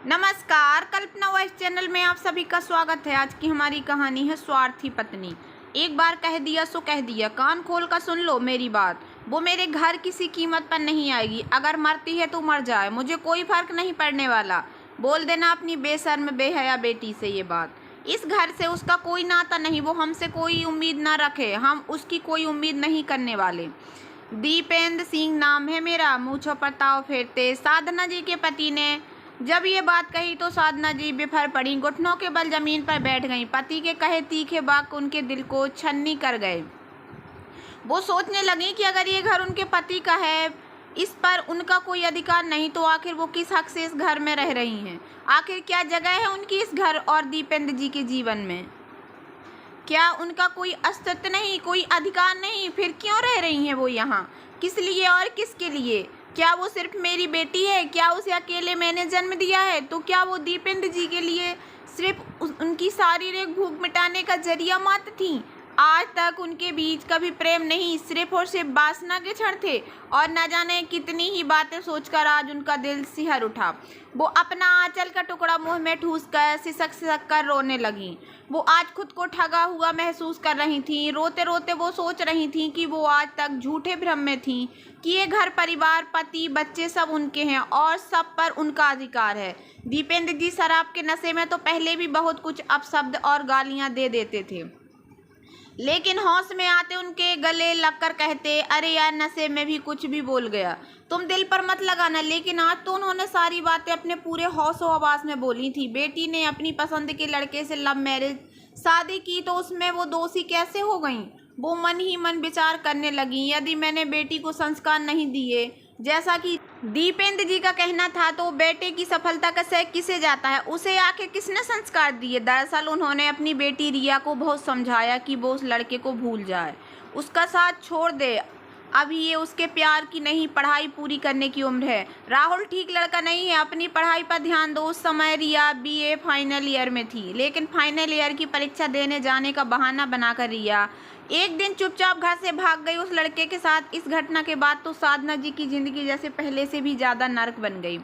नमस्कार, कल्पना voice channel में आप सभी का स्वागत है। आज की हमारी कहानी है स्वार्थी पत्नी। एक बार कह दिया सो कह दिया, कान खोल कर सुन लो मेरी बात। वो मेरे घर किसी कीमत पर नहीं आएगी। अगर मरती है तो मर जाए, मुझे कोई फर्क नहीं पड़ने वाला। बोल देना अपनी बेशर्म बेहया बेटी से ये बात। इस घर से उसका कोई नाता नहीं, वो हमसे कोई उम्मीद ना रखे, हम उसकी कोई उम्मीद नहीं करने वाले। दीपेंद्र सिंह नाम है मेरा, मूंछों पर ताव फेरते साधना जी के पति ने जब ये बात कही तो साधना जी बिफर पड़ी, घुटनों के बल जमीन पर बैठ गईं। पति के कहे तीखे वाक्य उनके दिल को छन्नी कर गए। वो सोचने लगी कि अगर ये घर उनके पति का है, इस पर उनका कोई अधिकार नहीं, तो आखिर वो किस हक से इस घर में रह रही हैं। आखिर क्या जगह है उनकी इस घर और दीपेंद्र जी के जीवन में? क्या उनका कोई अस्तित्व नहीं, कोई अधिकार नहीं? फिर क्यों रह रही हैं वो यहाँ? किस लिए और किसके लिए? क्या वो सिर्फ मेरी बेटी है? क्या उसे अकेले मैंने जन्म दिया है? तो क्या वो दीपेंद्र जी के लिए सिर्फ उनकी शारीरिक भूख मिटाने का जरिया मात्र थी? आज तक उनके बीच कभी प्रेम नहीं, सिर्फ और सिर्फ वासना के क्षण थे। और न जाने कितनी ही बातें सोचकर आज उनका दिल सिहर उठा। वो अपना आंचल का टुकड़ा मुंह में ठूस कर सिसक सिसक कर रोने लगी। वो आज खुद को ठगा हुआ महसूस कर रही थी। रोते रोते वो सोच रही थी कि वो आज तक झूठे भ्रम में थी कि ये घर, परिवार, पति, बच्चे सब उनके हैं और सब पर उनका अधिकार है। दीपेंद्र जी शराब के नशे में तो पहले भी बहुत कुछ अपशब्द और गालियां दे देते थे, लेकिन होश में आते उनके गले लगकर कहते, अरे यार, नशे में भी कुछ भी बोल गया, तुम दिल पर मत लगाना। लेकिन आज तो उन्होंने सारी बातें अपने पूरे हौसो आवाज में बोली थी। बेटी ने अपनी पसंद के लड़के से लव मैरिज शादी की तो उसमें वो दोषी कैसे हो गई? वो मन ही मन विचार करने लगी, यदि मैंने बेटी को संस्कार नहीं दिए जैसा कि दीपेंद्र जी का कहना था, तो बेटे की सफलता का श्रेय किसे जाता है? उसे आखिर किसने संस्कार दिए? दरअसल उन्होंने अपनी बेटी रिया को बहुत समझाया कि वो उस लड़के को भूल जाए, उसका साथ छोड़ दे। अभी ये उसके प्यार की नहीं, पढ़ाई पूरी करने की उम्र है। राहुल ठीक लड़का नहीं है, अपनी पढ़ाई पर ध्यान दो। उस समय रिया बीए फाइनल ईयर में थी, लेकिन फाइनल ईयर की परीक्षा देने जाने का बहाना बनाकर रिया एक दिन चुपचाप घर से भाग गई उस लड़के के साथ। इस घटना के बाद तो साधना जी की जिंदगी जैसे पहले से भी ज़्यादा नर्क बन गई।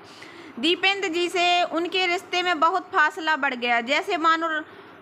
दीपेंद्र जी से उनके रिश्ते में बहुत फासला बढ़ गया, जैसे मानो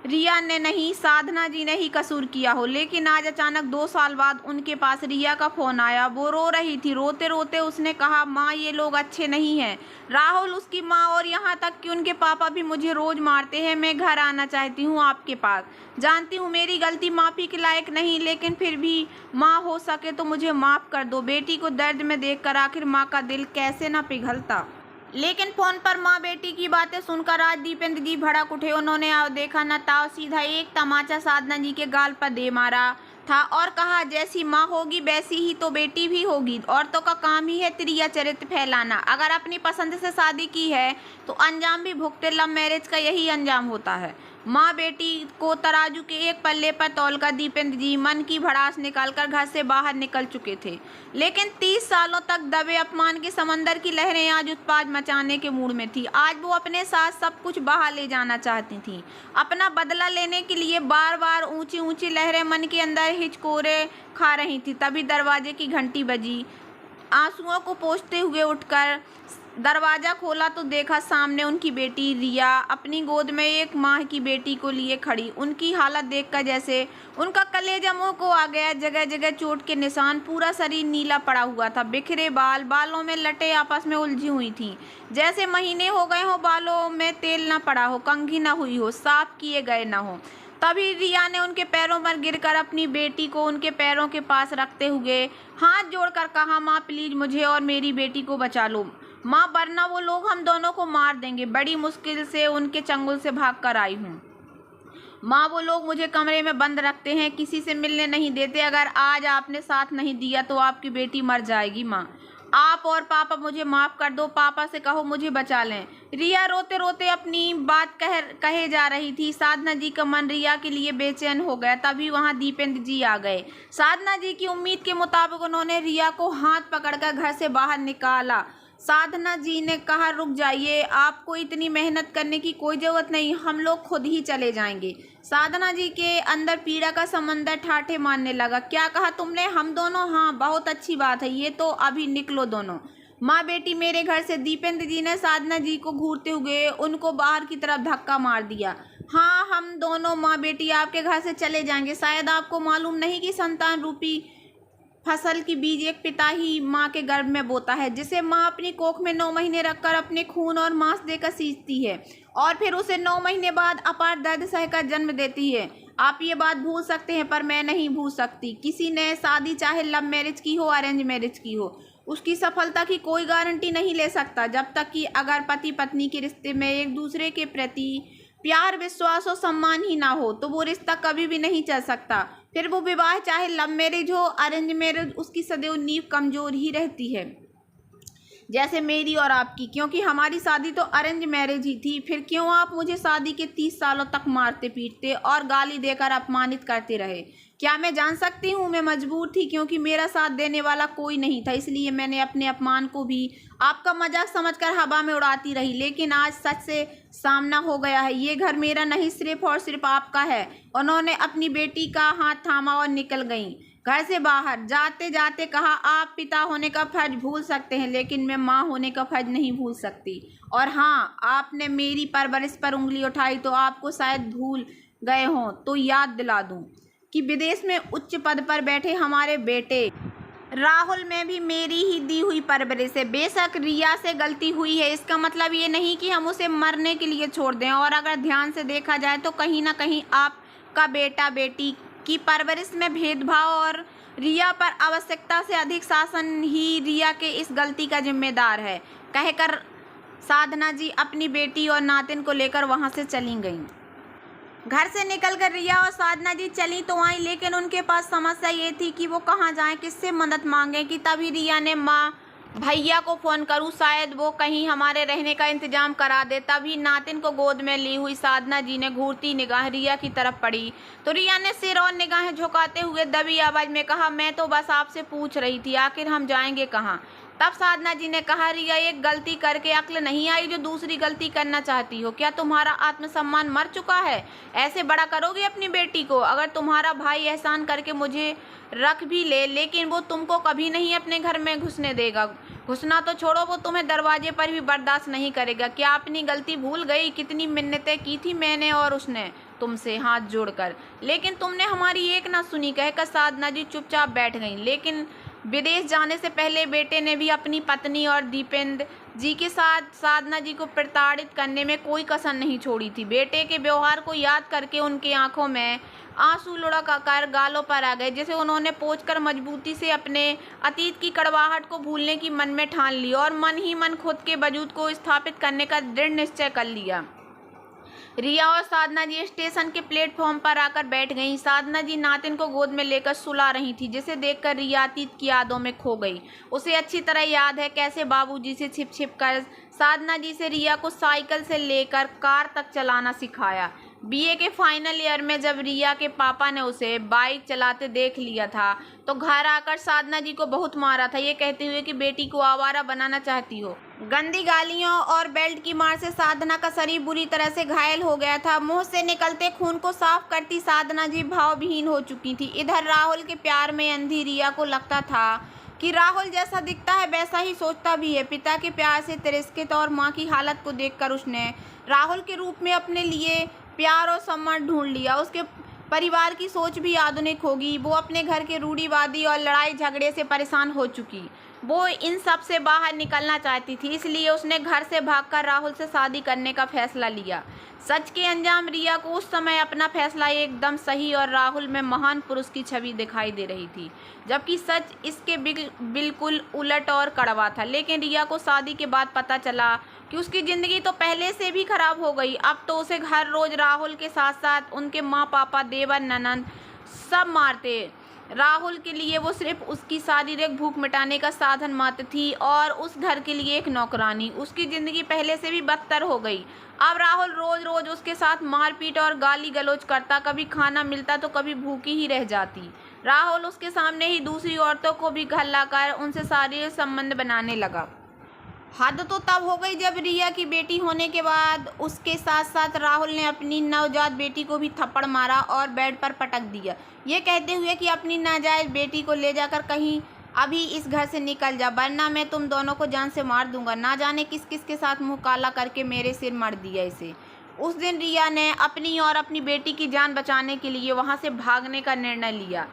रिया ने नहीं, साधना जी ने ही कसूर किया हो। लेकिन आज अचानक 2 साल बाद उनके पास रिया का फ़ोन आया। वो रो रही थी। रोते रोते उसने कहा, माँ, ये लोग अच्छे नहीं हैं। राहुल, उसकी माँ और यहाँ तक कि उनके पापा भी मुझे रोज़ मारते हैं। मैं घर आना चाहती हूँ आपके पास। जानती हूँ मेरी गलती माफ़ी के लायक नहीं, लेकिन फिर भी माँ हो सके तो मुझे माफ़ कर दो। बेटी को दर्द में देखकर आखिर माँ का दिल कैसे ना पिघलता। लेकिन फोन पर माँ बेटी की बातें सुनकर आज दीपेंद्र जी भड़क उठे। उन्होंने देखा न ताव सीधा एक तमाचा साधना जी के गाल पर दे मारा था और कहा, जैसी माँ होगी वैसी ही तो बेटी भी होगी। औरतों का काम ही है त्रिया चरित्र फैलाना। अगर अपनी पसंद से शादी की है तो अंजाम भी भुगते। लव मैरिज का यही अंजाम होता है। माँ बेटी को तराजू के एक पल्ले पर तौलकर दीपेंद्र जी मन की भड़ास निकालकर घर से बाहर निकल चुके थे। लेकिन 30 सालों तक दबे अपमान के समंदर की लहरें आज उत्पात मचाने के मूड में थी। आज वो अपने साथ सब कुछ बहा ले जाना चाहती थी। अपना बदला लेने के लिए बार बार ऊंची ऊंची लहरें मन के अंदर हिचकोरे खा रही थी। तभी दरवाजे की घंटी बजी। आंसुओं को पोंछते हुए उठकर दरवाज़ा खोला तो देखा सामने उनकी बेटी रिया अपनी गोद में एक माह की बेटी को लिए खड़ी। उनकी हालत देखकर जैसे उनका कलेजा मुंह को आ गया। जगह जगह चोट के निशान, पूरा शरीर नीला पड़ा हुआ था। बिखरे बाल, बालों में लटे आपस में उलझी हुई थी, जैसे महीने हो गए हो बालों में तेल ना पड़ा हो, कंघी ना हुई हो, साफ किए गए ना हो। तभी रिया ने उनके पैरों पर गिरकर अपनी बेटी को उनके पैरों के पास रखते हुए हाथ जोड़कर कहा, माँ प्लीज मुझे और मेरी बेटी को बचा लो माँ, वरना वो लोग हम दोनों को मार देंगे। बड़ी मुश्किल से उनके चंगुल से भाग कर आई हूँ माँ। वो लोग मुझे कमरे में बंद रखते हैं, किसी से मिलने नहीं देते। अगर आज आपने साथ नहीं दिया तो आपकी बेटी मर जाएगी। माँ, आप और पापा मुझे माफ़ कर दो। पापा से कहो मुझे बचा लें। रिया रोते रोते अपनी बात कहे जा रही थी। साधना जी का मन रिया के लिए बेचैन हो गया। तभी वहाँ दीपेंद्र जी आ गए। साधना जी की उम्मीद के मुताबिक उन्होंने रिया को हाथ पकड़कर घर से बाहर निकाला। साधना जी ने कहा, रुक जाइए, आपको इतनी मेहनत करने की कोई ज़रूरत नहीं, हम लोग खुद ही चले जाएंगे। साधना जी के अंदर पीड़ा का समंदर ठाठे मारने लगा। क्या कहा तुमने? हम दोनों? हाँ, बहुत अच्छी बात है, ये तो अभी निकलो दोनों। माँ बेटी मेरे घर से। दीपेंद्र जी ने साधना जी को घूरते हुए उनको बाहर की तरफ धक्का मार दिया। हाँ, हम दोनों माँ बेटी आपके घर से चले जाएंगे। शायद आपको मालूम नहीं कि संतान रूपी फसल की बीज एक पिता ही माँ के गर्भ में बोता है, जिसे माँ अपनी कोख में 9 महीने रखकर अपने खून और मांस देकर सींचती है और फिर उसे 9 महीने बाद अपार दर्द सहकर जन्म देती है। आप ये बात भूल सकते हैं पर मैं नहीं भूल सकती। किसी ने शादी चाहे लव मैरिज की हो अरेंज मैरिज की हो, उसकी सफलता की कोई गारंटी नहीं ले सकता जब तक कि अगर पति पत्नी के रिश्ते में एक दूसरे के प्रति प्यार, विश्वास और सम्मान ही ना हो तो वो रिश्ता कभी भी नहीं चल सकता। फिर वो विवाह चाहे लव मैरिज हो अरेंज मैरिज, उसकी सदैव नींव कमजोर ही रहती है, जैसे मेरी और आपकी। क्योंकि हमारी शादी तो अरेंज मैरिज ही थी। फिर क्यों आप मुझे शादी के 30 सालों तक मारते पीटते और गाली देकर अपमानित करते रहे? क्या मैं जान सकती हूँ मैं मजबूर थी, क्योंकि मेरा साथ देने वाला कोई नहीं था। इसलिए मैंने अपने अपमान को भी आपका मजाक समझकर हवा में उड़ाती रही। लेकिन आज सच से सामना हो गया है। ये घर मेरा नहीं, सिर्फ और सिर्फ आपका है। उन्होंने अपनी बेटी का हाथ थामा और निकल गईं घर से बाहर। जाते जाते कहा, आप पिता होने का फर्ज भूल सकते हैं लेकिन मैं माँ होने का फर्ज नहीं भूल सकती। और हाँ, आपने मेरी परवरिश पर उंगली उठाई तो आपको शायद भूल गए हों तो याद दिला दूं कि विदेश में उच्च पद पर बैठे हमारे बेटे राहुल में भी मेरी ही दी हुई परवरिश है। बेशक रिया से गलती हुई है, इसका मतलब ये नहीं कि हम उसे मरने के लिए छोड़ दें। और अगर ध्यान से देखा जाए तो कहीं ना कहीं आपका बेटा बेटी की परवरिश में भेदभाव और रिया पर आवश्यकता से अधिक शासन ही रिया के इस गलती का जिम्मेदार है, कहकर साधना जी अपनी बेटी और नातिन को लेकर वहां से चली गईं। घर से निकलकर रिया और साधना जी चली तो आई, लेकिन उनके पास समस्या ये थी कि वो कहाँ जाएं, किससे मदद मांगें। कि तभी रिया ने माँ भैया को फ़ोन करूँ, शायद वो कहीं हमारे रहने का इंतजाम करा दे। तभी नातिन को गोद में ली हुई साधना जी ने घूरती निगाह रिया की तरफ पड़ी तो रिया ने सिर और निगाहें झुकाते हुए दबी आवाज़ में कहा, मैं तो बस आपसे पूछ रही थी आखिर हम जाएंगे कहाँ। तब साधना जी ने कहा, रिया, एक गलती करके अक्ल नहीं आई जो दूसरी गलती करना चाहती हो? क्या तुम्हारा आत्मसम्मान मर चुका है? ऐसे बड़ा करोगे अपनी बेटी को? अगर तुम्हारा भाई एहसान करके मुझे रख भी ले लेकिन वो तुमको कभी नहीं अपने घर में घुसने देगा। घुसना तो छोड़ो, वो तुम्हें दरवाजे पर भी बर्दाश्त नहीं करेगा। क्या अपनी गलती भूल गई? कितनी मिन्नतें की थी मैंने और उसने तुमसे हाथ जोड़कर, लेकिन तुमने हमारी एक ना सुनी, कहकर साधना जी चुपचाप बैठ गईं। लेकिन विदेश जाने से पहले बेटे ने भी अपनी पत्नी और दीपेंद्र जी के साथ साधना जी को प्रताड़ित करने में कोई कसर नहीं छोड़ी थी। बेटे के व्यवहार को याद करके उनकी आंखों में आंसू लुढ़क आकर गालों पर आ गए, जिसे उन्होंने पोंछकर मजबूती से अपने अतीत की कड़वाहट को भूलने की मन में ठान ली और मन ही मन खुद के वजूद को स्थापित करने का दृढ़ निश्चय कर लिया। रिया और साधना जी स्टेशन के प्लेटफॉर्म पर आकर बैठ गईं। साधना जी नातिन को गोद में लेकर सुला रही थी, जिसे देखकर रिया अतीत की यादों में खो गई। उसे अच्छी तरह याद है कैसे बाबूजी से छिप छिप कर साधना जी से रिया को साइकिल से लेकर कार तक चलाना सिखाया। बीए के फाइनल ईयर में जब रिया के पापा ने उसे बाइक चलाते देख लिया था तो घर आकर साधना जी को बहुत मारा था, ये कहते हुए कि बेटी को आवारा बनाना चाहती हो। गंदी गालियों और बेल्ट की मार से साधना का शरीर बुरी तरह से घायल हो गया था। मुंह से निकलते खून को साफ करती साधना जी भावविहीन हो चुकी थी। इधर राहुल के प्यार में अंधी रिया को लगता था कि राहुल जैसा दिखता है वैसा ही सोचता भी है। पिता के प्यार से तिरस्कृत और माँ की हालत को देखकर उसने राहुल के रूप में अपने लिए प्यार और सम्मान ढूंढ लिया। उसके परिवार की सोच भी आधुनिक होगी। वो अपने घर के रूढ़िवादी और लड़ाई झगड़े से परेशान हो चुकी। वो इन सब से बाहर निकलना चाहती थी, इसलिए उसने घर से भागकर राहुल से शादी करने का फैसला लिया। सच के अंजाम रिया को उस समय अपना फैसला एकदम सही और राहुल में महान पुरुष की छवि दिखाई दे रही थी, जबकि सच इसके बिल्कुल उलट और कड़वा था। लेकिन रिया को शादी के बाद पता चला कि उसकी ज़िंदगी तो पहले से भी खराब हो गई। अब तो उसे हर रोज़ राहुल के साथ साथ उनके माँ पापा, देवर, ननंद सब मारते। राहुल के लिए वो सिर्फ उसकी शारीरिक भूख मिटाने का साधन मात्र थी और उस घर के लिए एक नौकरानी। उसकी ज़िंदगी पहले से भी बदतर हो गई। अब राहुल रोज़ रोज़ उसके साथ मारपीट और गाली गलौज करता। कभी खाना मिलता तो कभी भूखी ही रह जाती। राहुल उसके सामने ही दूसरी औरतों को भी घर लाकर उनसे शारीरिक संबंध बनाने लगा। हद तो तब हो गई जब रिया की बेटी होने के बाद उसके साथ साथ राहुल ने अपनी नवजात बेटी को भी थप्पड़ मारा और बेड पर पटक दिया, ये कहते हुए कि अपनी नाजायज बेटी को ले जाकर कहीं अभी इस घर से निकल जा, वरना मैं तुम दोनों को जान से मार दूंगा। ना जाने किस किस के साथ मुंह काला करके मेरे सिर मर दिया इसे। उस दिन रिया ने अपनी और अपनी बेटी की जान बचाने के लिए वहां से भागने का निर्णय लिया।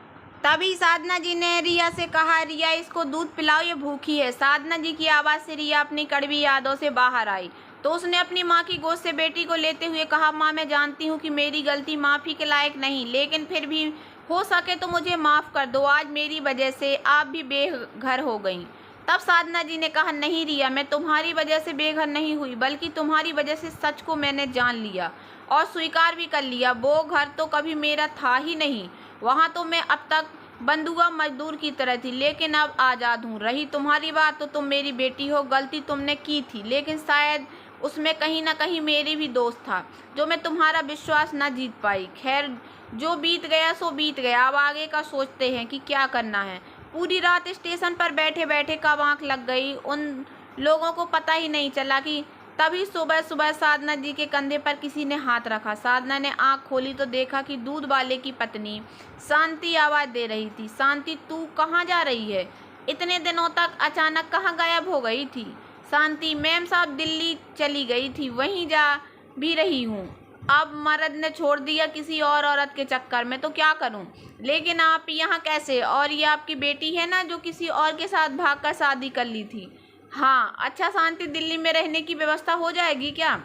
तभी साधना जी ने रिया से कहा, रिया इसको दूध पिलाओ, ये भूखी है। साधना जी की आवाज़ से रिया अपनी कड़वी यादों से बाहर आई तो उसने अपनी माँ की गोद से बेटी को लेते हुए कहा, माँ मैं जानती हूँ कि मेरी गलती माफ़ी के लायक नहीं, लेकिन फिर भी हो सके तो मुझे माफ़ कर दो। आज मेरी वजह से आप भी बेघर हो गई। तब साधना जी ने कहा, नहीं रिया, मैं तुम्हारी वजह से बेघर नहीं हुई, बल्कि तुम्हारी वजह से सच को मैंने जान लिया और स्वीकार भी कर लिया। वो घर तो कभी मेरा था ही नहीं, वहाँ तो मैं अब तक बंधुआ मजदूर की तरह थी, लेकिन अब आज़ाद हूँ। रही तुम्हारी बात, तो तुम मेरी बेटी हो, गलती तुमने की थी, लेकिन शायद उसमें कहीं ना कहीं मेरी भी दोष था, जो मैं तुम्हारा विश्वास न जीत पाई। खैर, जो बीत गया सो बीत गया, अब आगे का सोचते हैं कि क्या करना है। पूरी रात स्टेशन पर बैठे बैठे कब आँख लग गई उन लोगों को पता ही नहीं चला कि तभी सुबह सुबह साधना जी के कंधे पर किसी ने हाथ रखा। साधना ने आँख खोली तो देखा कि दूध वाले की पत्नी शांति आवाज़ दे रही थी, शांति तू कहाँ जा रही है? इतने दिनों तक अचानक कहाँ गायब हो गई थी? शांति, मैम साहब दिल्ली चली गई थी, वहीं जा भी रही हूँ। अब मर्द ने छोड़ दिया किसी और औरत के चक्कर में, तो क्या करूं? लेकिन आप यहाँ कैसे? और ये आपकी बेटी है ना जो किसी और के साथ भागकर शादी कर ली थी? हाँ। अच्छा, शांति दिल्ली में रहने की व्यवस्था हो जाएगी क्या?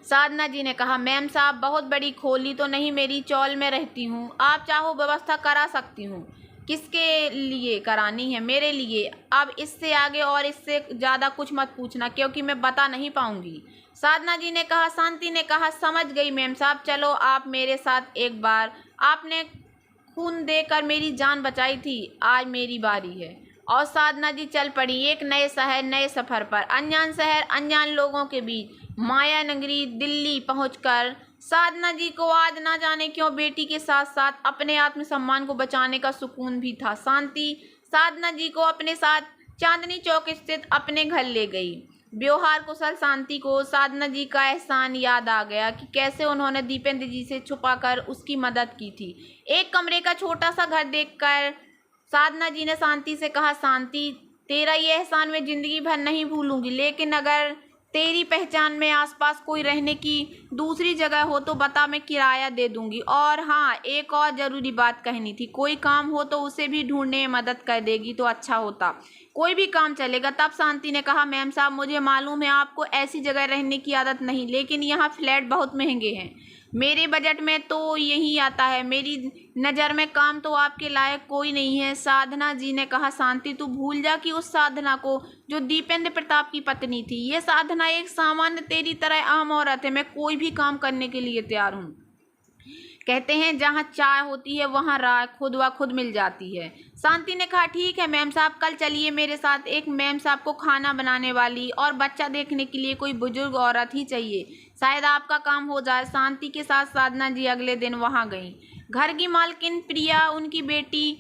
साधना जी ने कहा, मैम साहब बहुत बड़ी खोली तो नहीं, मेरी चौल में रहती हूँ, आप चाहो व्यवस्था करा सकती हूँ। किसके लिए करानी है? मेरे लिए। अब इससे आगे और इससे ज़्यादा कुछ मत पूछना, क्योंकि मैं बता नहीं पाऊंगी। साधना जी ने कहा। शांति ने कहा, समझ गई मैम साहब, चलो आप मेरे साथ एक बार। आपने खून देकर मेरी जान बचाई थी, आज मेरी बारी है। और साधना जी चल पड़ी एक नए शहर, नए सफ़र पर। अनजान शहर, अनजान लोगों के बीच माया नगरी दिल्ली पहुंचकर साधना जी को आज ना जाने क्यों बेटी के साथ साथ अपने आत्मसम्मान को बचाने का सुकून भी था। शांति साधना जी को अपने साथ चांदनी चौक स्थित अपने घर ले गई। व्यवहार कुशल शांति को साधना जी का एहसान याद आ गया कि कैसे उन्होंने दीपेंद्र जी से छुपाकर उसकी मदद की थी। एक कमरे का छोटा सा घर देखकर साधना जी ने शांति से कहा, शांति तेरा ये एहसान मैं जिंदगी भर नहीं भूलूंगी, लेकिन अगर तेरी पहचान में आसपास कोई रहने की दूसरी जगह हो तो बता, मैं किराया दे दूंगी। और हाँ, एक और ज़रूरी बात कहनी थी, कोई काम हो तो उसे भी ढूंढने में मदद कर देगी तो अच्छा होता, कोई भी काम चलेगा। तब शांति ने कहा, मैम साहब मुझे मालूम है आपको ऐसी जगह रहने की आदत नहीं, लेकिन यहाँ फ्लैट बहुत महंगे हैं, मेरे बजट में तो यही आता है, मेरी नज़र में काम तो आपके लायक कोई नहीं है। साधना जी ने कहा, शांति तू भूल जा कि उस साधना को जो दीपेंद्र प्रताप की पत्नी थी, ये साधना एक सामान्य तेरी तरह आम औरत है। मैं कोई भी काम करने के लिए तैयार हूँ। कहते हैं जहाँ चाय होती है वहाँ राह खुद व खुद मिल जाती है। शांति ने कहा, ठीक है मैम साहब, कल चलिए मेरे साथ। एक मैम साहब को खाना बनाने वाली और बच्चा देखने के लिए कोई बुजुर्ग औरत ही चाहिए, शायद आपका काम हो जाए। शांति के साथ साधना जी अगले दिन वहाँ गई। घर की मालकिन प्रिया उनकी बेटी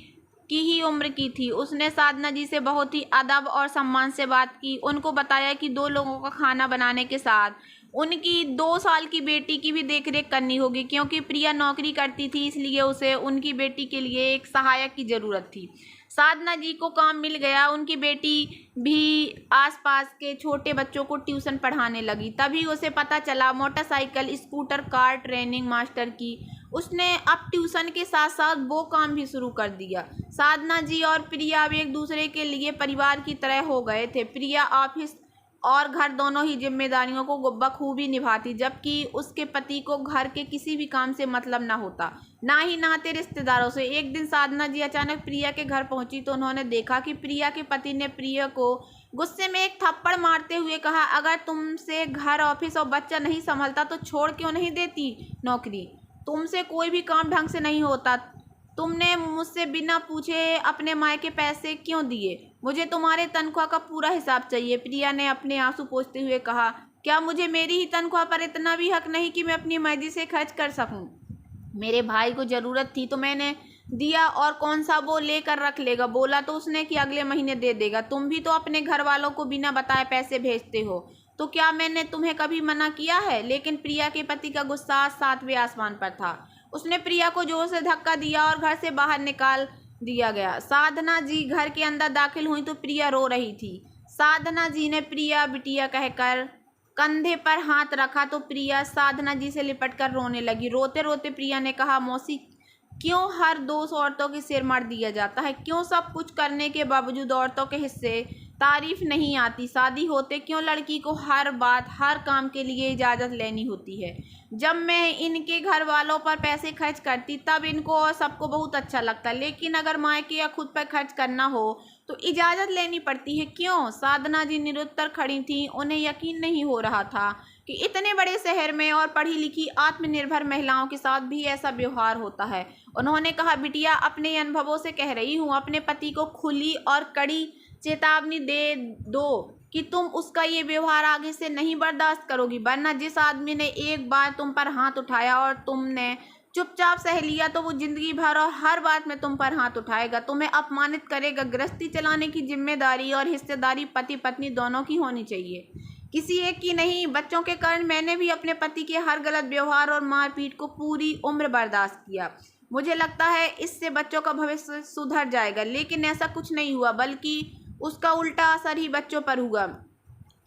की ही उम्र की थी। उसने साधना जी से बहुत ही अदब और सम्मान से बात की, उनको बताया कि 2 लोगों का खाना बनाने के साथ उनकी 2 साल की बेटी की भी देखरेख करनी होगी, क्योंकि प्रिया नौकरी करती थी, इसलिए उसे उनकी बेटी के लिए एक सहायक की ज़रूरत थी। साधना जी को काम मिल गया। उनकी बेटी भी आसपास के छोटे बच्चों को ट्यूशन पढ़ाने लगी। तभी उसे पता चला motorcycle, scooter, car training master की उसने अब ट्यूशन के साथ साथ वो काम भी शुरू कर दिया। साधना जी और प्रिया अब एक दूसरे के लिए परिवार की तरह हो गए थे। प्रिया ऑफिस और घर दोनों ही जिम्मेदारियों को बखूबी निभाती, जबकि उसके पति को घर के किसी भी काम से मतलब ना होता, ना ही नाते रिश्तेदारों से। एक दिन साधना जी अचानक प्रिया के घर पहुंची तो उन्होंने देखा कि प्रिया के पति ने प्रिया को गुस्से में एक थप्पड़ मारते हुए कहा, अगर तुमसे घर, ऑफिस और बच्चा नहीं संभलता तो छोड़ क्यों नहीं देती नौकरी? तुमसे कोई भी काम ढंग से नहीं होता। तुमने मुझसे बिना पूछे अपने मायके पैसे क्यों दिए? मुझे तुम्हारे तनख्वाह का पूरा हिसाब चाहिए। प्रिया ने अपने आंसू पोंछते हुए कहा, क्या मुझे मेरी ही तनख्वाह पर इतना भी हक नहीं कि मैं अपनी मर्जी से खर्च कर सकूं? मेरे भाई को ज़रूरत थी तो मैंने दिया, और कौन सा वो लेकर रख लेगा? बोला तो उसने कि अगले महीने दे देगा। तुम भी तो अपने घर वालों को बिना बताए पैसे भेजते हो, तो क्या मैंने तुम्हें कभी मना किया है? लेकिन प्रिया के पति का गुस्सा 7वें आसमान पर था। उसने प्रिया को जोर से धक्का दिया और घर से बाहर निकाल दिया गया। साधना जी घर के अंदर दाखिल हुई तो प्रिया रो रही थी। साधना जी ने प्रिया बिटिया कहकर कंधे पर हाथ रखा तो प्रिया साधना जी से लिपटकर रोने लगी। रोते रोते प्रिया ने कहा, मौसी क्यों हर दोष औरतों के सिर मार दिया जाता है? क्यों सब कुछ करने के बावजूद औरतों के हिस्से तारीफ नहीं आती? शादी होते क्यों लड़की को हर बात हर काम के लिए इजाज़त लेनी होती है? जब मैं इनके घर वालों पर पैसे खर्च करती तब इनको और सबको बहुत अच्छा लगता, लेकिन अगर मायके या खुद पर खर्च करना हो तो इजाज़त लेनी पड़ती है। क्यों? साधना जी निरुत्तर खड़ी थीं। उन्हें यकीन नहीं हो रहा था कि इतने बड़े शहर में और पढ़ी लिखी आत्मनिर्भर महिलाओं के साथ भी ऐसा व्यवहार होता है। उन्होंने कहा, बिटिया अपने अनुभवों से कह रही हूँ, अपने पति को खुली और कड़ी चेतावनी दे दो कि तुम उसका ये व्यवहार आगे से नहीं बर्दाश्त करोगी, वरना जिस आदमी ने एक बार तुम पर हाथ उठाया और तुमने चुपचाप सह लिया तो वो जिंदगी भर और हर बात में तुम पर हाथ उठाएगा, तुम्हें अपमानित करेगा। गृहस्थी चलाने की जिम्मेदारी और हिस्सेदारी पति पत्नी दोनों की होनी चाहिए, किसी एक की नहीं। बच्चों के कारण मैंने भी अपने पति के हर गलत व्यवहार और मारपीट को पूरी उम्र बर्दाश्त किया। मुझे लगता है इससे बच्चों का भविष्य सुधर जाएगा, लेकिन ऐसा कुछ नहीं हुआ, बल्कि उसका उल्टा असर ही बच्चों पर हुआ,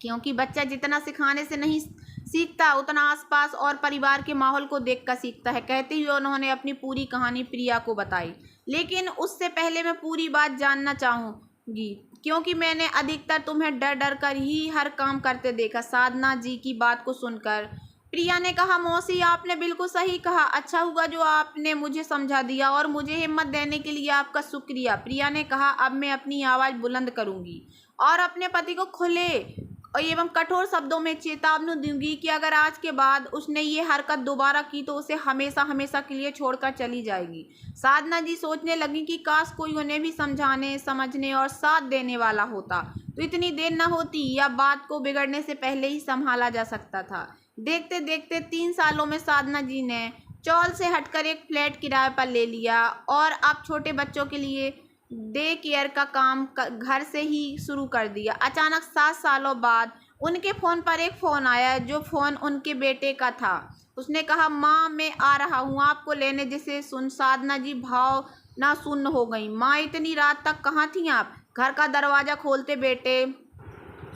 क्योंकि बच्चा जितना सिखाने से नहीं सीखता उतना आसपास और परिवार के माहौल को देखकर सीखता है। कहते हुए उन्होंने अपनी पूरी कहानी प्रिया को बताई। लेकिन उससे पहले मैं पूरी बात जानना चाहूँगी, क्योंकि मैंने अधिकतर तुम्हें डर डर कर ही हर काम करते देखा। साधना जी की बात को सुनकर प्रिया ने कहा, मौसी आपने बिल्कुल सही कहा, अच्छा हुआ जो आपने मुझे समझा दिया और मुझे हिम्मत देने के लिए आपका शुक्रिया। प्रिया ने कहा, अब मैं अपनी आवाज़ बुलंद करूंगी और अपने पति को खुले एवं कठोर शब्दों में चेतावनी दूंगी कि अगर आज के बाद उसने ये हरकत दोबारा की तो उसे हमेशा हमेशा के लिए छोड़कर चली जाएगी। साधना जी सोचने लगी कि काश कोई उन्हें भी समझाने समझने और साथ देने वाला होता तो इतनी देर न होती, या बात को बिगड़ने से पहले ही संभाला जा सकता था। देखते देखते 3 सालों में साधना जी ने चौल से हटकर एक फ्लैट किराए पर ले लिया और अब छोटे बच्चों के लिए डे केयर का काम घर से ही शुरू कर दिया। अचानक 7 सालों बाद उनके फ़ोन पर एक फ़ोन आया, जो फ़ोन उनके बेटे का था। उसने कहा, माँ मैं आ रहा हूँ आपको लेने। जिसे सुन साधना जी भाव ना शून्य हो गई। माँ इतनी रात तक कहाँ थी आप? घर का दरवाज़ा खोलते बेटे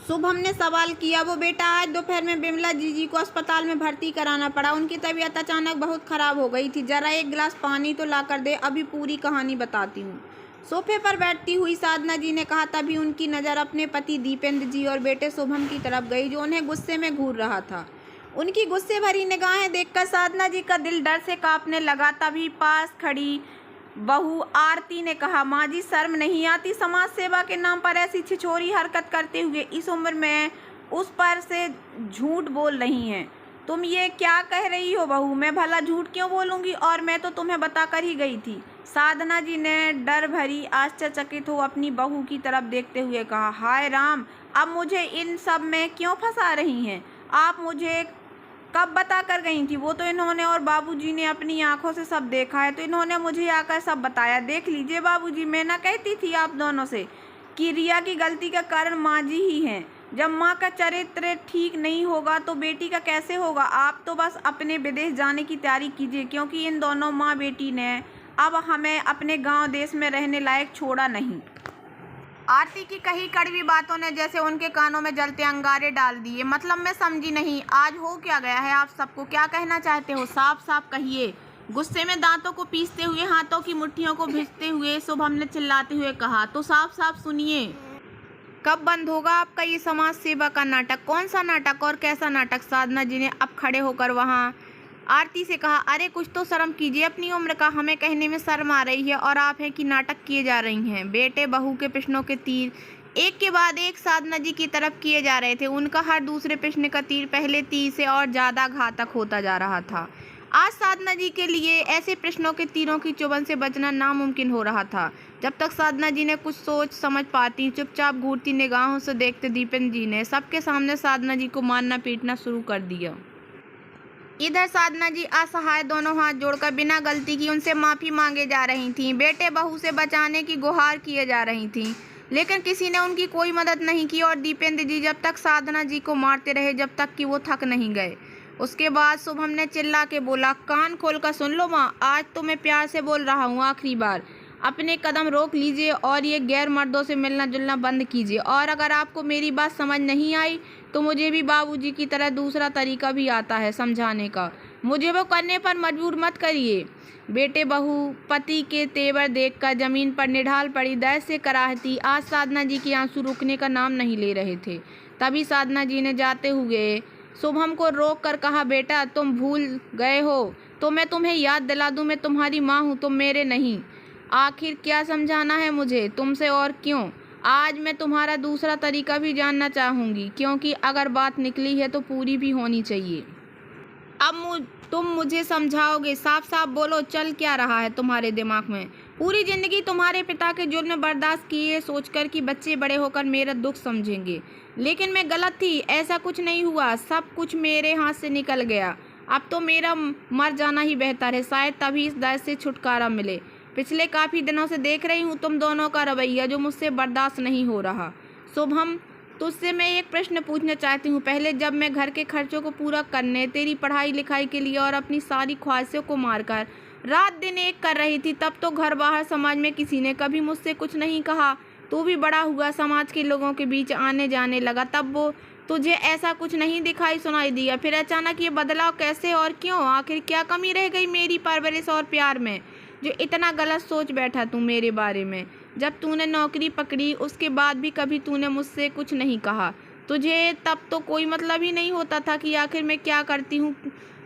शुभम ने सवाल किया। वो बेटा आज दोपहर में बिमला जीजी को अस्पताल में भर्ती कराना पड़ा, उनकी तबीयत अचानक बहुत ख़राब हो गई थी, ज़रा एक गिलास पानी तो ला कर दे, अभी पूरी कहानी बताती हूँ। सोफे पर बैठती हुई साधना जी ने कहा। तभी उनकी नज़र अपने पति दीपेंद्र जी और बेटे शुभम की तरफ गई, जो उन्हें गुस्से में घूर रहा था। उनकी गुस्से भरी निगाहें देखकर साधना जी का दिल डर से कांपने लगा। तभी पास खड़ी बहू आरती ने कहा, माँ जी शर्म नहीं आती समाज सेवा के नाम पर ऐसी छिछोरी हरकत करते हुए? इस उम्र में उस पर से झूठ बोल रही हैं तुम, ये क्या कह रही हो बहू? मैं भला झूठ क्यों बोलूँगी, और मैं तो तुम्हें बताकर ही गई थी। साधना जी ने डर भरी आश्चर्यचकित हो अपनी बहू की तरफ देखते हुए कहा, हाय राम, अब मुझे इन सब में क्यों फंसा रही हैं? आप मुझे कब बता कर गई थी? वो तो इन्होंने और बाबूजी ने अपनी आंखों से सब देखा है, तो इन्होंने मुझे आकर सब बताया। देख लीजिए बाबूजी, मैं ना कहती थी आप दोनों से कि रिया की गलती का कारण माँ जी ही हैं। जब माँ का चरित्र ठीक नहीं होगा तो बेटी का कैसे होगा? आप तो बस अपने विदेश जाने की तैयारी कीजिए, क्योंकि इन दोनों माँ बेटी ने अब हमें अपने गांव देश में रहने लायक छोड़ा नहीं। आरती की कही कड़वी बातों ने जैसे उनके कानों में जलते अंगारे डाल दिए। मतलब मैं समझी नहीं, आज हो क्या गया है आप सबको? क्या कहना चाहते हो? साफ साफ कहिए। गुस्से में दांतों को पीसते हुए हाथों की मुट्ठियों को भिजते हुए शुभम ने चिल्लाते हुए कहा, तो साफ साफ सुनिए, कब बंद होगा आपका ये समाज सेवा का नाटक? कौन सा नाटक और कैसा नाटक? साधना जी ने अब खड़े होकर वहाँ आरती से कहा, अरे कुछ तो शर्म कीजिए, अपनी उम्र का हमें कहने में शर्म आ रही है और आप हैं कि नाटक किए जा रही हैं। बेटे बहू के प्रश्नों के तीर एक के बाद एक साधना जी की तरफ किए जा रहे थे। उनका हर दूसरे प्रश्न का तीर पहले तीर से और ज़्यादा घातक होता जा रहा था। आज साधना जी के लिए ऐसे प्रश्नों के तीरों की चुभन से बचना नामुमकिन हो रहा था। जब तक साधना जी ने कुछ सोच समझ पाती, चुपचाप घूरती निगाहों से देखते दीपेंद्र जी ने सबके सामने साधना जी को मारना पीटना शुरू कर दिया। इधर साधना जी असहाय दोनों हाथ जोड़कर बिना गलती की उनसे माफ़ी मांगे जा रही थीं। बेटे बहू से बचाने की गुहार किए जा रही थीं, लेकिन किसी ने उनकी कोई मदद नहीं की और दीपेंद्र जी जब तक साधना जी को मारते रहे जब तक कि वो थक नहीं गए। उसके बाद शुभम ने चिल्ला के बोला, कान खोल कर सुन लो माँ, आज तो मैं प्यार से बोल रहा हूँ, आखिरी बार। अपने कदम रोक लीजिए और ये गैर मर्दों से मिलना जुलना बंद कीजिए। और अगर आपको मेरी बात समझ नहीं आई तो मुझे भी बाबूजी की तरह दूसरा तरीका भी आता है समझाने का। मुझे वो करने पर मजबूर मत करिए। बेटे बहू पति के तेवर देखकर जमीन पर निढाल पड़ी दर्द से कराहती आज साधना जी के आंसू रुकने का नाम नहीं ले रहे थे। तभी साधना जी ने जाते हुए शुभम को रोक कर कहा, बेटा तुम भूल गए हो तो मैं तुम्हें याद दिला दूं, मैं तुम्हारी माँ हूँ, तुम मेरे नहीं। आखिर क्या समझाना है मुझे तुमसे और क्यों? आज मैं तुम्हारा दूसरा तरीका भी जानना चाहूँगी, क्योंकि अगर बात निकली है तो पूरी भी होनी चाहिए। अब तुम मुझे समझाओगे? साफ साफ बोलो, चल क्या रहा है तुम्हारे दिमाग में? पूरी जिंदगी तुम्हारे पिता के जुल्म बर्दाश्त किए सोचकर कि बच्चे बड़े होकर मेरा दुख समझेंगे, लेकिन मैं गलत थी। ऐसा कुछ नहीं हुआ, सब कुछ मेरे हाथ से निकल गया। अब तो मेरा मर जाना ही बेहतर है, शायद तभी इस दर्द से छुटकारा मिले। पिछले काफ़ी दिनों से देख रही हूँ तुम दोनों का रवैया, जो मुझसे बर्दाश्त नहीं हो रहा। शुभम, तुझसे मैं एक प्रश्न पूछना चाहती हूँ। पहले जब मैं घर के खर्चों को पूरा करने, तेरी पढ़ाई लिखाई के लिए और अपनी सारी ख्वाहिशों को मारकर रात दिन एक कर रही थी, तब तो घर बाहर समाज में किसी ने कभी मुझसे कुछ नहीं कहा। तू भी बड़ा हुआ, समाज के लोगों के बीच आने जाने लगा, तब वो तुझे ऐसा कुछ नहीं दिखाई सुनाई दिया। फिर अचानक ये बदलाव कैसे और क्यों? आखिर क्या कमी रह गई मेरी परवरिश और प्यार में, जो इतना गलत सोच बैठा तू मेरे बारे में? जब तूने नौकरी पकड़ी उसके बाद भी कभी तूने मुझसे कुछ नहीं कहा। तुझे तब तो कोई मतलब ही नहीं होता था कि आखिर मैं क्या करती हूँ,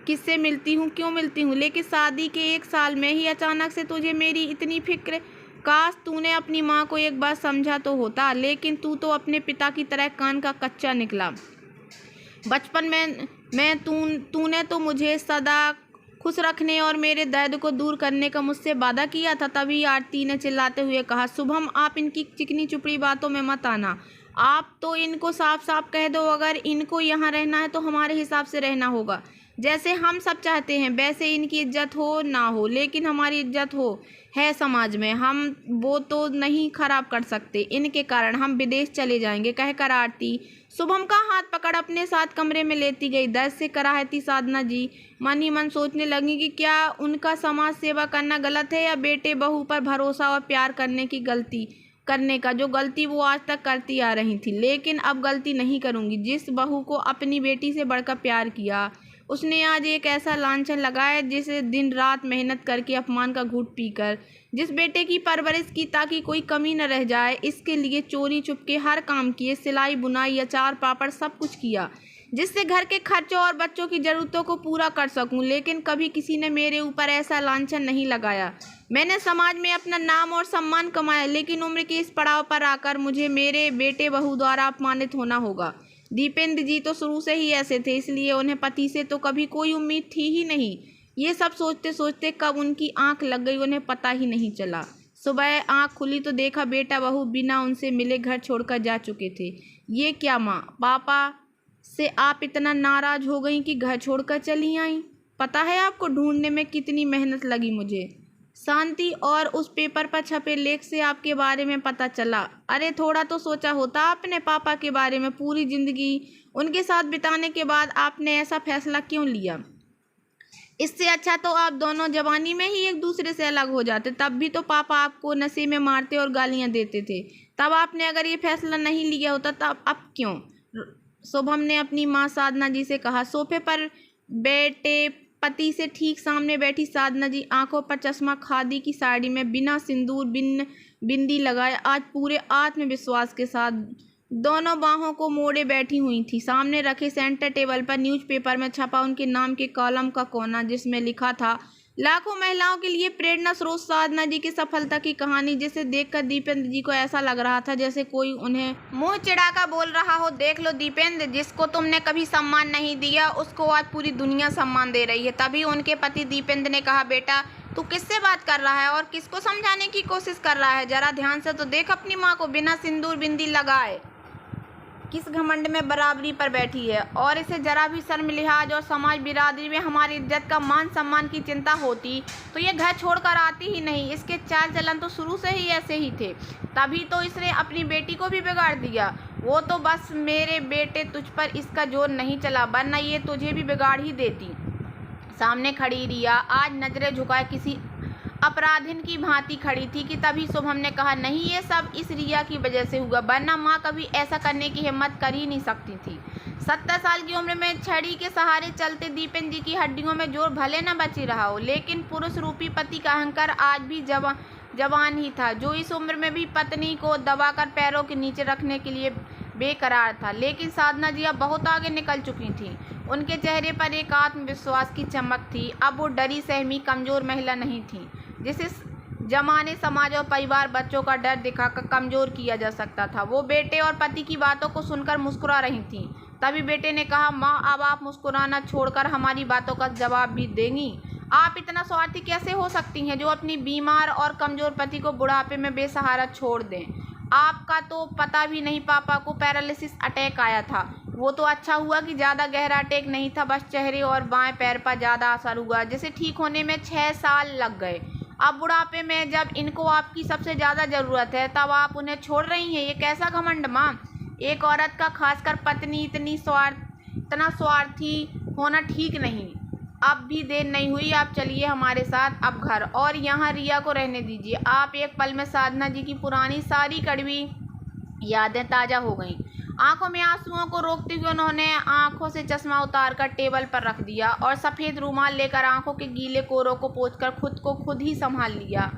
किससे मिलती हूँ, क्यों मिलती हूँ। लेकिन शादी के 1 साल में ही अचानक से तुझे मेरी इतनी फिक्र। काश तूने अपनी माँ को एक बार समझा तो होता, लेकिन तू तो अपने पिता की तरह कान का कच्चा निकला। बचपन में तूने तो मुझे सदा खुश रखने और मेरे दर्द को दूर करने का मुझसे वादा किया था। तभी आरती ने चिल्लाते हुए कहा, शुभम आप इनकी चिकनी चुपड़ी बातों में मत आना। आप तो इनको साफ साफ कह दो, अगर इनको यहाँ रहना है तो हमारे हिसाब से रहना होगा, जैसे हम सब चाहते हैं। वैसे इनकी इज्जत हो ना हो, लेकिन हमारी इज्जत है समाज में, हम वो तो नहीं खराब कर सकते। इनके कारण हम विदेश चले जाएंगे, कहकर आरती शुभम का हाथ पकड़ अपने साथ कमरे में लेती गई। दर्द से कराहती साधना जी मन ही मन सोचने लगी कि क्या उनका समाज सेवा करना गलत है, या बेटे बहू पर भरोसा और प्यार करने का जो गलती वो आज तक करती आ रही थी। लेकिन अब गलती नहीं करूँगी। जिस बहू को अपनी बेटी से बढ़कर प्यार किया, उसने आज एक ऐसा लांछन लगाया जिसे दिन रात मेहनत करके अपमान का घूंट पीकर, जिस बेटे की परवरिश की ताकि कोई कमी न रह जाए, इसके लिए चोरी चुपके हर काम किए, सिलाई बुनाई अचार पापड़ सब कुछ किया, जिससे घर के खर्चों और बच्चों की ज़रूरतों को पूरा कर सकूं। लेकिन कभी किसी ने मेरे ऊपर ऐसा लांछन नहीं लगाया। मैंने समाज में अपना नाम और सम्मान कमाया, लेकिन उम्र के इस पड़ाव पर आकर मुझे मेरे बेटे बहू द्वारा अपमानित होना होगा। दीपेंद्र जी तो शुरू से ही ऐसे थे, इसलिए उन्हें पति से तो कभी कोई उम्मीद थी ही नहीं। ये सब सोचते सोचते कब उनकी आंख लग गई उन्हें पता ही नहीं चला। सुबह आंख खुली तो देखा बेटा बहू बिना उनसे मिले घर छोड़कर जा चुके थे। ये क्या माँ, पापा से आप इतना नाराज हो गई कि घर छोड़कर चली आई? पता है आपको ढूंढने में कितनी मेहनत लगी मुझे। शांति और उस पेपर पर छपे लेख से आपके बारे में पता चला। अरे थोड़ा तो सोचा होता अपने पापा के बारे में। पूरी जिंदगी उनके साथ बिताने के बाद आपने ऐसा फैसला क्यों लिया? इससे अच्छा तो आप दोनों जवानी में ही एक दूसरे से अलग हो जाते। तब भी तो पापा आपको नशे में मारते और गालियां देते थे। तब आपने अगर ये फैसला नहीं लिया होता तब अब क्यों? शुभम ने अपनी माँ साधना जी से कहा। सोफे पर बैठे पति से ठीक सामने बैठी साधना जी आंखों पर चश्मा, खादी की साड़ी में, बिना सिंदूर बिंदी लगाए, आज पूरे आत्मविश्वास के साथ दोनों बाहों को मोड़े बैठी हुई थी। सामने रखे सेंटर टेबल पर न्यूज़पेपर में छपा उनके नाम के कॉलम का कोना, जिसमें लिखा था लाखों महिलाओं के लिए प्रेरणा स्रोत साधना जी की सफलता की कहानी, जिसे देखकर दीपेंद्र जी को ऐसा लग रहा था जैसे कोई उन्हें मुंह चिढ़ाकर बोल रहा हो। देख लो दीपेंद्र, जिसको तुमने कभी सम्मान नहीं दिया उसको आज पूरी दुनिया सम्मान दे रही है। तभी उनके पति दीपेंद्र ने कहा, बेटा तू किससे बात कर रहा है और किसको समझाने की कोशिश कर रहा है? जरा ध्यान से तो देख अपनी माँ को, बिना सिंदूर बिंदी लगाए किस घमंड में बराबरी पर बैठी है। और इसे जरा भी शर्म लिहाज और समाज बिरादरी में हमारी इज्जत का मान सम्मान की चिंता होती तो ये घर छोड़कर आती ही नहीं। इसके चाल चलन तो शुरू से ही ऐसे ही थे, तभी तो इसने अपनी बेटी को भी बिगाड़ दिया। वो तो बस मेरे बेटे तुझ पर इसका जोर नहीं चला, वरना ये तुझे भी बिगाड़ ही देती। सामने खड़ी रिया आज नजरें झुकाए किसी अपराधिन की भांति खड़ी थी कि तभी शुभम ने कहा, नहीं, ये सब इस रिया की वजह से हुआ, वरना माँ कभी ऐसा करने की हिम्मत कर ही नहीं सकती थी। 70 साल की उम्र में छड़ी के सहारे चलते दीपेन जी की हड्डियों में जोर भले न बची रहा हो, लेकिन पुरुष रूपी पति का अहंकार आज भी जवान ही था, जो इस उम्र में भी पत्नी को दबाकर पैरों के नीचे रखने के लिए बेकरार था। लेकिन साधना जी अब बहुत आगे निकल चुकी थी। उनके चेहरे पर एक आत्मविश्वास की चमक थी। अब वो डरी सहमी कमजोर महिला नहीं थी, जिसे जमाने, समाज और परिवार बच्चों का डर दिखाकर कमजोर किया जा सकता था। वो बेटे और पति की बातों को सुनकर मुस्कुरा रही थी। तभी बेटे ने कहा, माँ, अब आप मुस्कुराना छोड़कर हमारी बातों का जवाब भी देंगी? आप इतना स्वार्थी कैसे हो सकती हैं, जो अपनी बीमार और कमजोर पति को बुढ़ापे में बेसहारा छोड़ दें? आपका तो पता भी नहीं, पापा को पैरालिसिस अटैक आया था। वो तो अच्छा हुआ कि ज़्यादा गहरा अटैक नहीं था, बस चेहरे और बाएं पैर पर ज़्यादा असर हुआ, जिसे ठीक होने में 6 साल लग गए। अब बुढ़ापे में जब इनको आपकी सबसे ज़्यादा ज़रूरत है, तब आप उन्हें छोड़ रही हैं। ये कैसा घमंड माँ! एक औरत का, खासकर पत्नी, इतना स्वार्थी होना ठीक नहीं। अब भी देर नहीं हुई, आप चलिए हमारे साथ अब घर, और यहाँ रिया को रहने दीजिए। आप एक पल में साधना जी की पुरानी सारी कड़वी यादें ताज़ा हो गईं। आंखों में आंसुओं को रोकते हुए उन्होंने आंखों से चश्मा उतारकर टेबल पर रख दिया और सफ़ेद रूमाल लेकर आंखों के गीले कोरों को पोंछकर खुद को खुद ही संभाल लिया।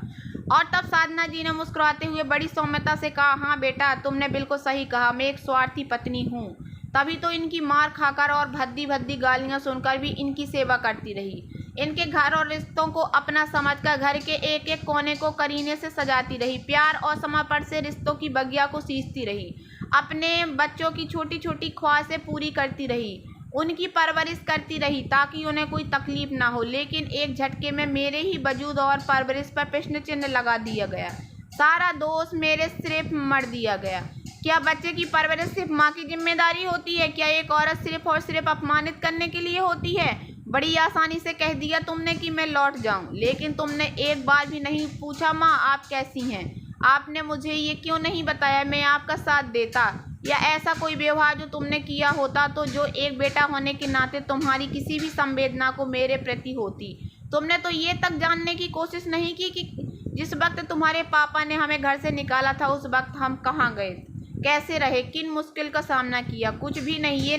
और तब साधना जी ने मुस्कुराते हुए बड़ी सौम्यता से कहा, हाँ बेटा, तुमने बिल्कुल सही कहा, मैं एक स्वार्थी पत्नी हूँ। तभी तो इनकी मार खाकर और भद्दी भद्दी गालियाँ सुनकर भी इनकी सेवा करती रही। इनके घर और रिश्तों को अपना समझकर घर के एक एक कोने को करीने से सजाती रही। प्यार और समर्पण से रिश्तों की बगिया को सींचती रही। अपने बच्चों की छोटी छोटी ख्वाहिशें पूरी करती रही। उनकी परवरिश करती रही ताकि उन्हें कोई तकलीफ ना हो। लेकिन एक झटके में मेरे ही वजूद और परवरिश पर प्रश्न चिन्ह लगा दिया गया। सारा दोष मेरे सिर्फ मर दिया गया। क्या बच्चे की परवरिश सिर्फ माँ की जिम्मेदारी होती है? क्या एक औरत सिर्फ और सिर्फ अपमानित करने के लिए होती है? बड़ी आसानी से कह दिया तुमने कि मैं लौट जाऊं, लेकिन तुमने एक बार भी नहीं पूछा, माँ आप कैसी हैं? आपने मुझे ये क्यों नहीं बताया मैं आपका साथ देता? या ऐसा कोई व्यवहार जो तुमने किया होता तो जो एक बेटा होने के नाते तुम्हारी किसी भी संवेदना को मेरे प्रति होती? तुमने तो ये तक जानने की कोशिश नहीं की कि जिस वक्त तुम्हारे पापा ने हमें घर से निकाला था, उस वक्त हम कहाँ गए, कैसे रहे, किन मुश्किल का सामना किया? कुछ भी नहीं। ये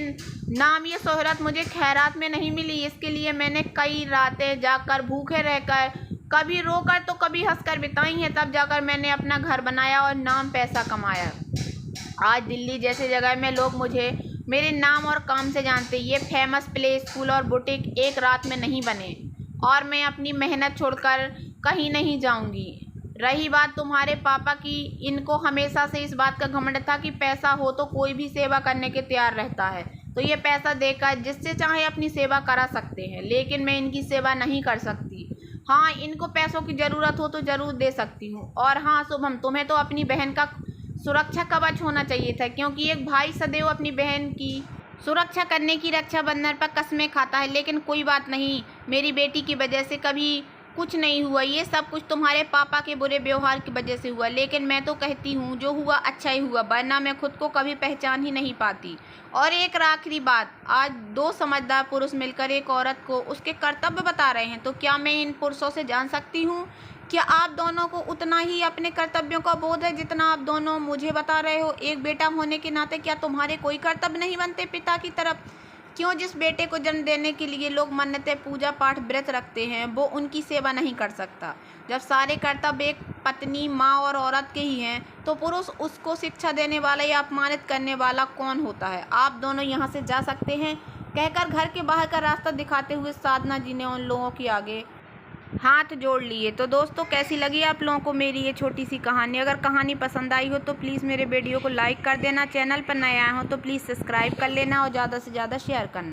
नाम, ये शोहरत मुझे खैरात में नहीं मिली। इसके लिए मैंने कई रातें जाकर, भूखे रहकर, कभी रोकर तो कभी हंसकर बिताई हैं। तब जाकर मैंने अपना घर बनाया और नाम पैसा कमाया। आज दिल्ली जैसे जगह में लोग मुझे मेरे नाम और काम से जानते। ये फेमस प्ले, स्कूल और बुटीक एक रात में नहीं बने, और मैं अपनी मेहनत छोड़कर कहीं नहीं जाऊंगी। रही बात तुम्हारे पापा की, इनको हमेशा से इस बात का घमंड था कि पैसा हो तो कोई भी सेवा करने के तैयार रहता है, तो ये पैसा देकर जिससे चाहे अपनी सेवा करा सकते हैं। लेकिन मैं इनकी सेवा नहीं कर सकती। हाँ, इनको पैसों की ज़रूरत हो तो ज़रूर दे सकती हूँ। और हाँ शुभम, तुम्हें तो अपनी बहन का सुरक्षा कवच होना चाहिए था, क्योंकि एक भाई सदैव अपनी बहन की सुरक्षा करने की रक्षाबंधन पर कस्में खाता है। लेकिन कोई बात नहीं, मेरी बेटी की वजह से कभी कुछ नहीं हुआ। ये सब कुछ तुम्हारे पापा के बुरे व्यवहार की वजह से हुआ। लेकिन मैं तो कहती हूँ जो हुआ अच्छा ही हुआ, वरना मैं खुद को कभी पहचान ही नहीं पाती। और एक आखिरी बात, आज 2 समझदार पुरुष मिलकर एक औरत को उसके कर्तव्य बता रहे हैं, तो क्या मैं इन पुरुषों से जान सकती हूँ क्या आप दोनों को उतना ही अपने कर्तव्यों का बोध है जितना आप दोनों मुझे बता रहे हो? एक बेटा होने के नाते क्या तुम्हारे कोई कर्तव्य नहीं बनते पिता की तरफ? क्यों जिस बेटे को जन्म देने के लिए लोग मन्नतें, पूजा पाठ, व्रत रखते हैं, वो उनकी सेवा नहीं कर सकता? जब सारे कर्तव्य एक पत्नी, माँ और औरत के ही हैं, तो पुरुष उसको शिक्षा देने वाला या अपमानित करने वाला कौन होता है? आप दोनों यहाँ से जा सकते हैं, कहकर घर के बाहर का रास्ता दिखाते हुए साधना जी ने उन लोगों के आगे हाथ जोड़ लिए। तो दोस्तों, कैसी लगी आप लोगों को मेरी ये छोटी सी कहानी? अगर कहानी पसंद आई हो तो प्लीज़ मेरे वीडियो को लाइक कर देना। चैनल पर नए आए हो तो प्लीज़ सब्सक्राइब कर लेना और ज़्यादा से ज़्यादा शेयर करना।